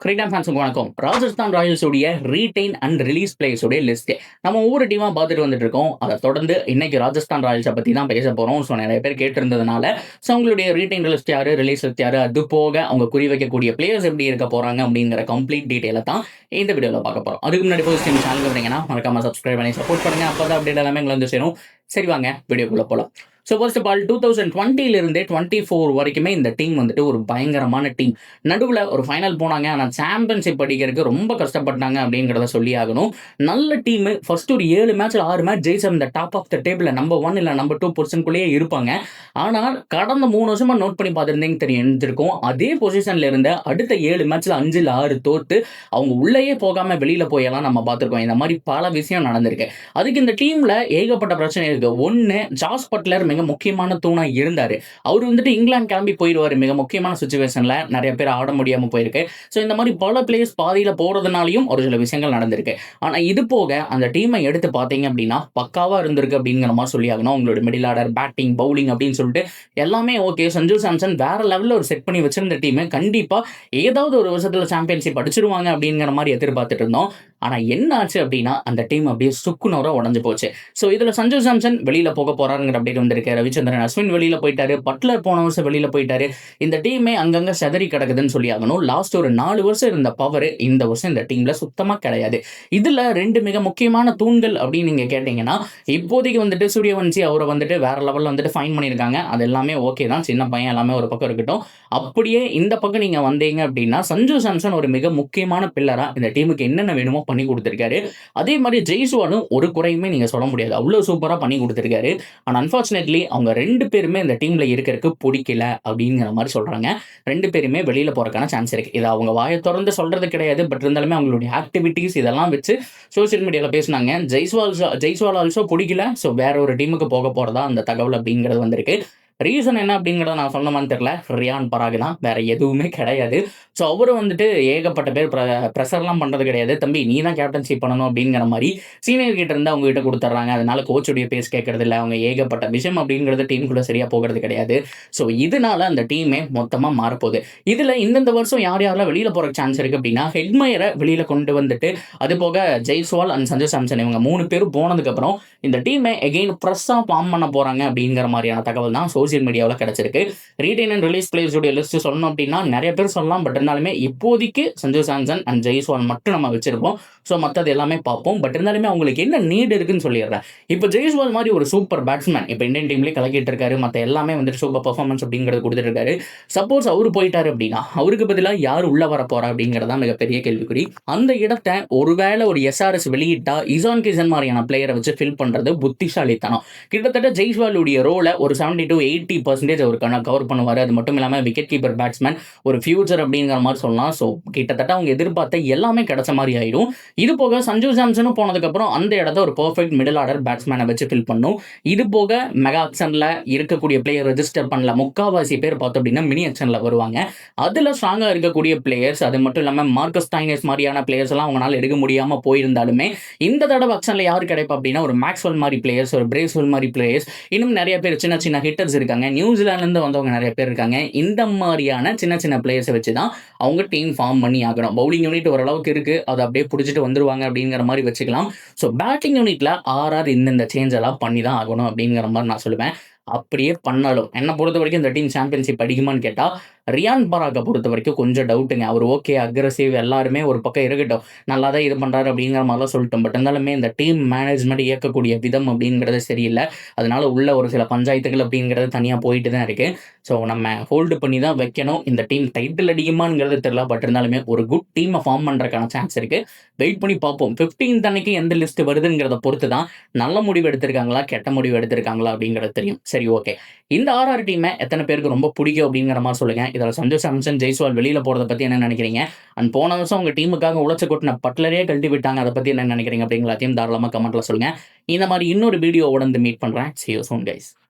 Cricket ஃபேன்ஸுக்கு வணக்கம். Rajasthan Royals உடைய ரீடைன் அண்ட் ரிலீஸ் பிளேயர்ஸ் உடைய லிஸ்ட் நம்ம ஒவ்வொரு டீமா பார்த்துட்டு வந்துட்டு இருக்கோம். அதை தொடர்ந்து இன்னைக்கு ராஜஸ்தான் ராயல்ஸை பத்தி தான் பேச போறோம். ஸோ நிறைய பேர் கேட்டிருந்ததுனால ஸோ அவங்களுடைய ரீடைன் லிஸ்ட் யாரு, ரிலீஸ் லிஸ்ட் யாரு, அது போக அவங்க குறி வைக்கக்கூடிய பிளேயர்ஸ் எப்படி இருக்க போறாங்க அப்படிங்கிற கம்ப்ளீட் டீடைலை தான் இந்த வீடியோவில் பார்க்க போறோம். அதுக்கு முன்னாடி ஃபர்ஸ்ட் டைம் சேனல் வரீங்கன்னா மறக்காம சப்ஸ்கிரைப் பண்ணி சப்போர்ட் பண்ணுங்க. அப்பதான் அப்டேட் எல்லாமே எங்களை வந்து சேரும். சரி வாங்க வீடியோக்குள்ள போலாம். ஸோ ஃபர்ஸ்ட் ஆஃப் ஆல் 2020 24 வரைக்குமே இந்த டீம் வந்துட்டு ஒரு பயங்கரமான டீம். நடுவில் ஒரு ஃபைனல் போனாங்க, ஆனால் சாம்பியன்ஷிப் அடிக்கிறதுக்கு ரொம்ப கஷ்டப்பட்டாங்க அப்படிங்கிறத சொல்லி ஆகணும். நல்ல டீம். ஃபர்ஸ்ட் ஒரு 7 மேட்ச்ல 6 மேட்ச் ஜெயிச்ச இந்த top of the table number 1 இல்லை நம்பர் 2 பொசிஷனுக்குள்ளேயே இருப்பாங்க. ஆனால் கடந்த 3 வருஷமா நோட் பண்ணி பார்த்துருந்தீங்க தெரிஞ்சிருக்கும், அதே பொசிஷன்ல இருந்த அடுத்த 7 மேட்ச்ல 5 இல்ல 6 தோத்து அவங்க உள்ளேயே போகாம வெளியில போயெல்லாம் நம்ம பார்த்துருக்கோம். இந்த மாதிரி பல விஷயம் நடந்திருக்கு. அதுக்கு இந்த டீம்ல ஏகப்பட்ட பிரச்சனை இருக்கு. ஒன்னு, ஜாஸ் பட்லர் மிக முக்கியமான தூணா இருந்தாரு. அவர் வந்துட்டு இங்கிலாந்து கிளம்பி போயிடுவாரு. மிக முக்கியமான சுச்சுவேஷன்ல நிறைய பேர் ஆட முடியாம போயிருக்கு. ஸோ இந்த மாதிரி பல பிளேயர்ஸ் பாதியில போறதுனாலையும் ஒரு சில விஷயங்கள் நடந்திருக்கு. ஆனா இது போக அந்த டீமை எடுத்து பார்த்தீங்க அப்படின்னா பக்காவா இருந்திருக்கு அப்படிங்கிற மாதிரி சொல்லி ஆகணும். உங்களோட மிடில் ஆர்டர், பேட்டிங், பவுலிங் அப்படின்னு சொல்லிட்டு எல்லாமே ஓகே. சஞ்சு சாம்சன் வேற லெவலில் ஒரு செட் பண்ணி வச்சிருந்த டீம் கண்டிப்பா ஏதாவது ஒரு வருஷத்துல சாம்பியன்ஷிப் அடிச்சிருவாங்க அப்படிங்கிற மாதிரி எதிர்பார்த்துட்டு இருந்தோம். ஆனா என்ன ஆச்சு அப்படின்னா அந்த டீம் அப்படியே சுக்குநூறா உடஞ்சு போச்சு. ஸோ இதுல சஞ்சு சாம்சன் வெளியில போக போறாருங்கிற அப்டேட் வந்திருக்கு. ரவிச்சந்திரன் அஸ்வின் வெளியில போயிட்டாரு. பட்லர் போன வருஷம் வெளியில போயிட்டாரு. இந்த டீமே அங்கங்க செதறி கிடக்குதுன்னு சொல்லி ஆகணும். லாஸ்ட் ஒரு 4 வருஷம் இருந்த பவர் இந்த வருஷம் இந்த டீம்ல சுத்தமா கிடையாது. இதுல 2 மிக முக்கியமான தூண்கள் அப்படின்னு நீங்க கேட்டீங்கன்னா, இப்போதைக்கு வந்துட்டு சூரியவன்சி அவரை வந்துட்டு வேற லெவல்ல வந்துட்டு ஃபைன் பண்ணியிருக்காங்க. அது எல்லாமே ஓகே தான். சின்ன பையன் எல்லாமே ஒரு பக்கம் இருக்கட்டும். அப்படியே இந்த பக்கம் நீங்க வந்தீங்க அப்படின்னா சஞ்சு சாம்சன் ஒரு மிக முக்கியமான பில்லரா இந்த டீமுக்கு என்னென்ன வேணுமோ பண்ணி கொடுத்திருக்காரு. அதே மாதிரி ஜெய்ஸ்வாலும் ஒரு குறையுமே நீங்க சொல்ல முடியாது. அவ்வளவு சூப்பரா பண்ணி கொடுத்திருக்காரு. ஆனா அன்பார்ச்சுனேட்லி அவங்க 2 பேருமே இந்த டீம்ல இருக்கிறதுக்கு பிடிக்கல அப்படிங்கிற மாதிரி சொல்றாங்க. 2 பேருமே வெளியில போறதுக்கான சான்ஸ் இருக்கு. இதை அவங்க வாயை திறந்து சொல்றது கிடையாது. பட் இருந்தாலுமே அவங்களுடைய ஆக்டிவிட்டிஸ் இதெல்லாம் வச்சு சோசியல் மீடியால பேசினாங்க. ஜெய்ஸ்வால் ஆல்சோ பிடிக்கல. ஸோ வேற ஒரு டீமுக்கு போக போறதா அந்த தகவல் அப்படிங்கிறது வந்திருக்கு. ரீசன் என்ன அப்படிங்கிறத நான் சொன்னமான்னு தெரியல. ரியான் பராக் தான், வேற எதுவுமே கிடையாது. ஸோ அவரு வந்துட்டு ஏகப்பட்ட பேர் ப்ரெஷர்லாம் பண்றது கிடையாது. தம்பி நீ தான் கேப்டன்ஷிப் பண்ணணும் அப்படிங்கிற மாதிரி சீனியர் கிட்ட இருந்து அவங்க கிட்ட கொடுத்துட்றாங்க. அதனால கோச்சுடைய பேஸ் கேட்கறது இல்லை. அவங்க ஏகப்பட்ட விஷயம் அப்படிங்கிறது டீமுக்குள்ள சரியா போகிறது கிடையாது. ஸோ இதனால அந்த டீமே மொத்தமாக மாறப்போகுது. இதுல இந்தந்த வருஷம் யார் யாரெல்லாம் வெளியில போற சான்ஸ் இருக்கு அப்படின்னா, ஹெட்மயரை வெளியில கொண்டு வந்துட்டு அது போக ஜெய்ஸ்வால் அண்ட் சஞ்சு சாம்சன் இவங்க 3 பேரும் போனதுக்கு அப்புறம் இந்த டீமை எகெயின் ஃப்ரெஷ்ஷா ஃபார்ம் பண்ண போறாங்க அப்படிங்கிற மாதிரியான தகவல் தான் சோசியல் மீடியாவில் கிடைச்சிருக்கு. ரீடைன் அண்ட் ரிலீஸ் பிளேயர்ஸ் உடைய லிஸ்ட் சொல்லணும் அப்படின்னா நிறைய பேர் சொல்லலாம். பட் இருந்தாலுமே இப்போதைக்கு சஞ்சு சாம்சன் அண்ட் ஜெய்ஸ்வால் மட்டும் நம்ம வச்சிருப்போம். ஸோ மற்றது எல்லாமே பார்ப்போம். பட் இருந்தாலுமே அவங்களுக்கு என்ன நீட் இருக்குன்னு சொல்லிடுறேன். இப்போ ஜெய்ஸ்வால் மாதிரி ஒரு சூப்பர் பேட்ஸ்மேன் இப்போ இந்தியன் டீம்லேயே கலக்கிட்டு இருக்காரு. மற்ற எல்லாமே வந்துட்டு சூப்பர் பர்ஃபார்மன்ஸ் அப்படிங்கிறது கொடுத்துட்டு இருக்காரு. சப்போஸ் அவரு போயிட்டாரு அப்படின்னா அவருக்கு பதிலாக யார் உள்ள வர போறா அப்படிங்கிறதா மிகப்பெரிய கேள்விக்குறி. அந்த இடத்தை ஒருவேளை ஒரு எஸ்ஆர்எஸ் வெளியிட்டா இசான் கிஷன் மாதிரியான பிளேயரை வச்சு ஃபில் பண்றது புத்திசாலித்தனம். கிட்டத்தட்ட ஜெய்ஸ்வாலுடைய ரோலை ஒரு 70 to 80% அவர் கவர் பண்ணுவார். அது மட்டும் இல்லாமல் விக்கெட் கீப்பர் பேட்ஸ்மேன் ஒரு ஃபியூச்சர் அப்படிங்கிற மாதிரி சொல்லலாம். ஸோ கிட்டத்தட்ட அவங்க எதிர்பார்த்த எல்லாமே கிடைச்ச மாதிரி ஆயிடும். இது போக சஞ்சு சாம்சனும் போனதுக்கப்புறம் அந்த இடத்த ஒரு பர்ஃபெக்ட் மிடில் ஆர்டர் பேட்ஸ்மேனை வச்சு ஃபில் பண்ணும். இது போக மெகா ஆக்ஷனில் இருக்கக்கூடிய பிளேயர் ரெஜிஸ்டர் பண்ணல முக்காவாசி பேர் பார்த்தோம் அப்படின்னா மினி ஆக்ஷனில் வருவாங்க. அதில் ஸ்ட்ராங்காக இருக்கக்கூடிய பிளேயர்ஸ், அது மட்டும் இல்லாமல் மார்க்கஸ் டைனஸ் மாதிரியான பிளேயர்ஸ் எல்லாம் அவங்களால எடுக்க முடியாமல் போயிருந்தாலுமே இந்த தடவை ஆக்ஷனில் யார் கிடைப்பா அப்படின்னா ஒரு மேக்ஸ்வெல் மாதிரி பிளேயர்ஸ், ஒரு பிரேஸ்வெல் மாதிரி பிளேயர்ஸ், இன்னும் நிறைய பேர் சின்ன சின்ன ஹிட்டர்ஸ் இருக்காங்க. நியூசிலாந்துலேருந்து வந்தவங்க நிறைய பேர் இருக்காங்க. இந்த மாதிரியான சின்ன சின்ன பிளேயர்ஸை வச்சு தான் அவங்க டீம் ஃபார்ம் பண்ணி ஆகணும். பவுலிங் யூனிட் ஓரளவுக்கு இருக்கு, அதை அப்படியே பிடிச்சிட்டு வந்துருவாங்க அப்படிங்கிற மாதிரி வச்சுக்கலாம். ஸோ பேட்டிங் யூனிட்ல இந்த சேஞ்ச் எல்லாம் பண்ணி தான் ஆகணும் அப்படிங்கிற மாதிரி நான் சொல்லுவேன். அப்படியே பண்ணாலும் என்ன பொறுத்த வரைக்கும் இந்த டீம் சாம்பியன்ஷிப் அடிக்குமான்னு கேட்டா ரியான் பராக்கை பொறுத்த வரைக்கும் கொஞ்சம் டவுட்டுங்க. அவர் ஓகே அக்ரெசிவ் எல்லாருமே ஒரு பக்கம் இருக்கட்டும், நல்லா தான் இது பண்றாரு அப்படிங்கிற மாதிரிலாம் சொல்லிட்டோம். பட் இருந்தாலுமே இந்த டீம் மேனேஜ்மெண்ட் இயக்கக்கூடிய விதம் அப்படிங்கிறது சரியில்லை. அதனால உள்ள ஒரு சில பஞ்சாயத்துகள் அப்படிங்கிறது தனியாக போயிட்டு தான் இருக்கு. ஸோ நம்ம ஹோல்டு பண்ணி தான் வைக்கணும். இந்த டீம் டைட்டில் அடிக்குமாங்கிறது தெரியல. பட் இருந்தாலுமே ஒரு குட் டீமை ஃபார்ம் பண்றதுக்கான சான்ஸ் இருக்கு. வெயிட் பண்ணி பார்ப்போம். 15th அன்னைக்கு எந்த லிஸ்ட் வருதுங்கிறத பொறுத்து தான் நல்ல முடிவு எடுத்திருக்காங்களா கெட்ட முடிவு எடுத்திருக்காங்களா அப்படிங்கிறது தெரியும். சரி ஓகே, இந்த ஆர்ஆர் டீமை எத்தனை பேருக்கு ரொம்ப பிடிக்கும் அப்படிங்கிற மாதிரி சொல்லுங்க. இதில் சஞ்சு சாம்சன், ஜெய்ஸ்வால் வெளியில போறதை பத்தி என்ன நினைக்கிறீங்க? அண்ட் போன வருஷம் உங்க டீமுக்காக உழைச்சு கொட்டின பட்லரே கழட்டி விட்டாங்க, அதை பத்தி என்ன நினைக்கிறீங்க அப்படிங்கிறதையும் தாராளமாக கமெண்ட்ல சொல்லுங்க. இந்த மாதிரி இன்னொரு வீடியோவோட வந்து மீட் பண்றேன். See you soon guys.